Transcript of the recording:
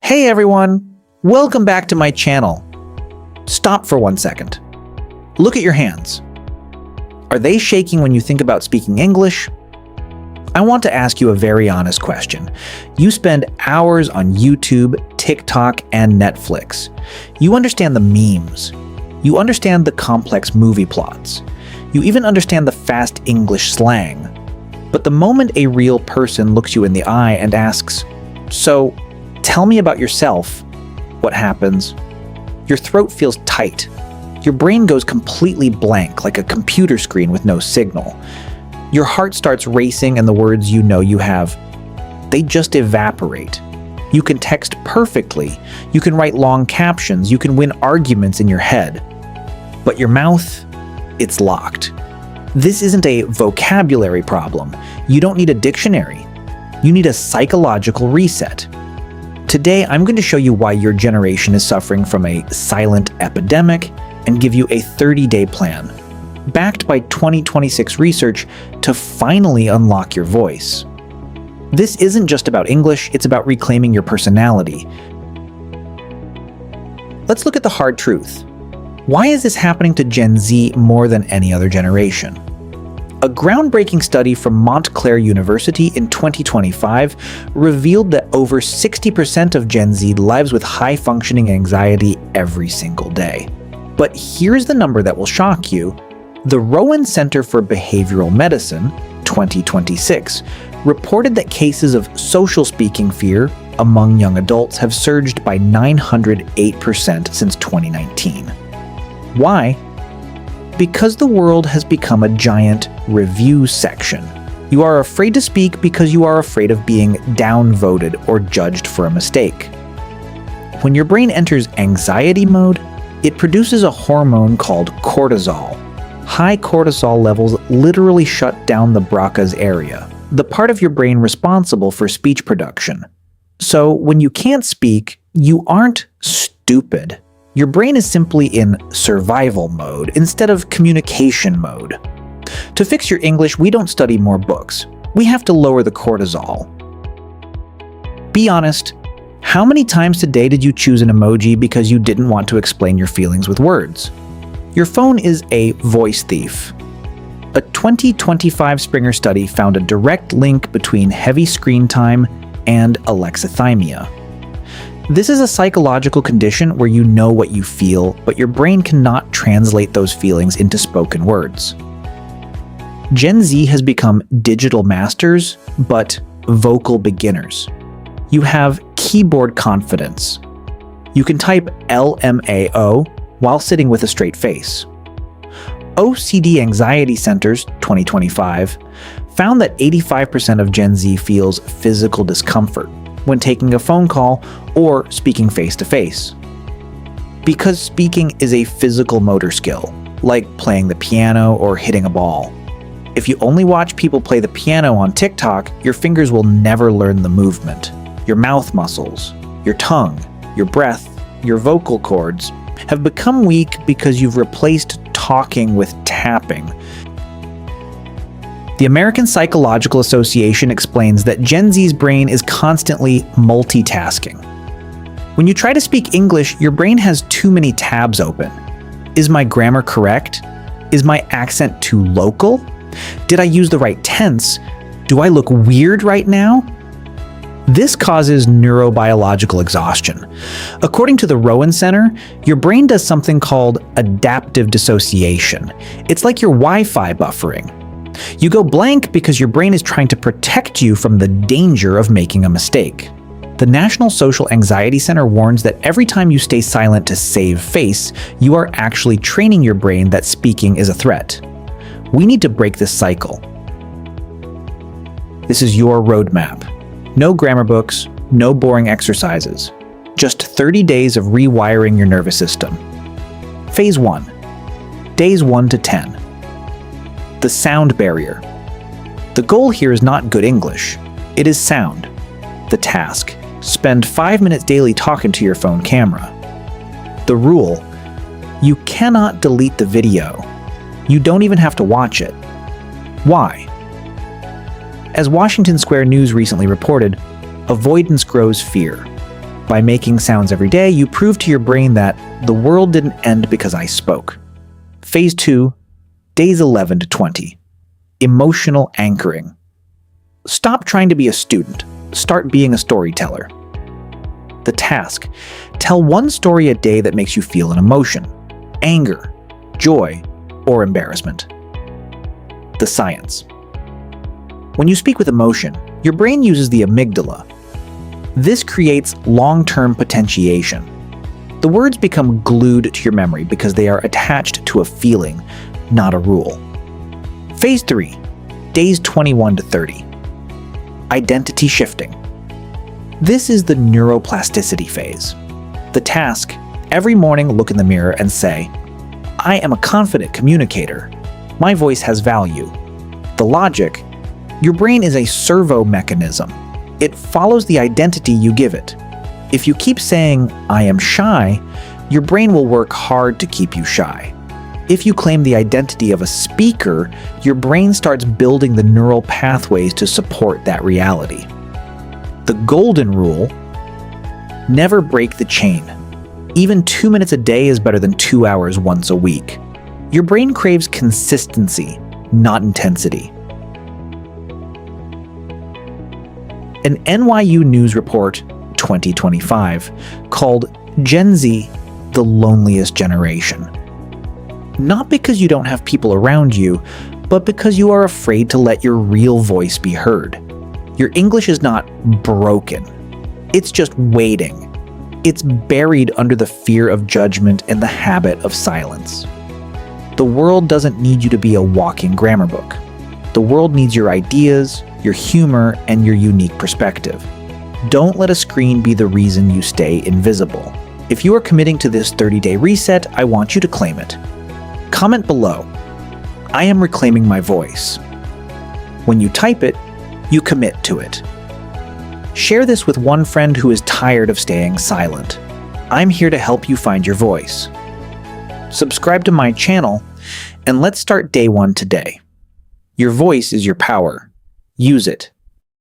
Hey everyone, welcome back to my channel. Stop for 1 second. Look at your hands. Are they shaking when you think about speaking English? I want to ask you a very honest question. You spend hours on YouTube, TikTok, and Netflix. You understand the memes. You understand the complex movie plots. You even understand the fast English slang. But the moment a real person looks you in the eye and asks, "So, tell me about yourself," what happens? Your throat feels tight. Your brain goes completely blank, like a computer screen with no signal. Your heart starts racing and the words you know you have, they just evaporate. You can text perfectly. You can write long captions. You can win arguments in your head. But your mouth, it's locked. This isn't a vocabulary problem. You don't need a dictionary. You need a psychological reset. Today, I'm going to show you why your generation is suffering from a silent epidemic and give you a 30-day plan, backed by 2026 research to finally unlock your voice. This isn't just about English, it's about reclaiming your personality. Let's look at the hard truth. Why is this happening to Gen Z more than any other generation? A groundbreaking study from Montclair University in 2025 revealed that over 60% of Gen Z lives with high-functioning anxiety every single day. But here's the number that will shock you. The Rowan Center for Behavioral Medicine, 2026, reported that cases of social speaking fear among young adults have surged by 908% since 2019. Why? Because the world has become a giant review section. You are afraid to speak because you are afraid of being downvoted or judged for a mistake. When your brain enters anxiety mode, it produces a hormone called cortisol. High cortisol levels literally shut down the Broca's area, the part of your brain responsible for speech production. So when you can't speak, you aren't stupid. Your brain is simply in survival mode instead of communication mode. To fix your English, we don't study more books. We have to lower the cortisol. Be honest, how many times today did you choose an emoji because you didn't want to explain your feelings with words? Your phone is a voice thief. A 2025 Springer study found a direct link between heavy screen time and alexithymia. This is a psychological condition where you know what you feel, but your brain cannot translate those feelings into spoken words. Gen Z has become digital masters, but vocal beginners. You have keyboard confidence. You can type LMAO while sitting with a straight face. OCD Anxiety Centers, 2025, found that 85% of Gen Z feels physical discomfort when taking a phone call or speaking face-to-face. Because speaking is a physical motor skill, like playing the piano or hitting a ball. If you only watch people play the piano on TikTok, your fingers will never learn the movement. Your mouth muscles, your tongue, your breath, your vocal cords have become weak because you've replaced talking with tapping. The American Psychological Association explains that Gen Z's brain is constantly multitasking. When you try to speak English, your brain has too many tabs open. Is my grammar correct? Is my accent too local? Did I use the right tense? Do I look weird right now? This causes neurobiological exhaustion. According to the Rowan Center, your brain does something called adaptive dissociation. It's like your Wi-Fi buffering. You go blank because your brain is trying to protect you from the danger of making a mistake. The National Social Anxiety Center warns that every time you stay silent to save face, you are actually training your brain that speaking is a threat. We need to break this cycle. This is your roadmap. No grammar books, no boring exercises. Just 30 days of rewiring your nervous system. Phase 1. Days 1 to 10. The sound barrier. The goal here is not good English. It is sound. The task. Spend 5 minutes daily talking to your phone camera. The rule. You cannot delete the video. You don't even have to watch it. Why? As Washington Square News recently reported, avoidance grows fear. By making sounds every day, you prove to your brain that the world didn't end because I spoke. Phase 2, days 11 to 20. Emotional anchoring. Stop trying to be a student. Start being a storyteller. The task: tell one story a day that makes you feel an emotion, anger, joy, or embarrassment. The science. When you speak with emotion, your brain uses the amygdala. This creates long-term potentiation. The words become glued to your memory because they are attached to a feeling, not a rule. Phase 3, days 21 to 30. Identity shifting. This is the neuroplasticity phase. The task: every morning look in the mirror and say, I am a confident communicator. My voice has value. The logic: your brain is a servo mechanism. It follows the identity you give it. If you keep saying, I am shy, your brain will work hard to keep you shy. If you claim the identity of a speaker, your brain starts building the neural pathways to support that reality. The golden rule: never break the chain. Even 2 minutes a day is better than 2 hours once a week. Your brain craves consistency, not intensity. An NYU News report 2025 called Gen Z the loneliest generation. Not because you don't have people around you, but because you are afraid to let your real voice be heard. Your English is not broken. It's just waiting. It's buried under the fear of judgment and the habit of silence. The world doesn't need you to be a walking grammar book. The world needs your ideas, your humor, and your unique perspective. Don't let a screen be the reason you stay invisible. If you are committing to this 30-day reset, I want you to claim it. Comment below, I am reclaiming my voice. When you type it, you commit to it. Share this with one friend who is tired of staying silent. I'm here to help you find your voice. Subscribe to my channel, and let's start day 1 today. Your voice is your power. Use it.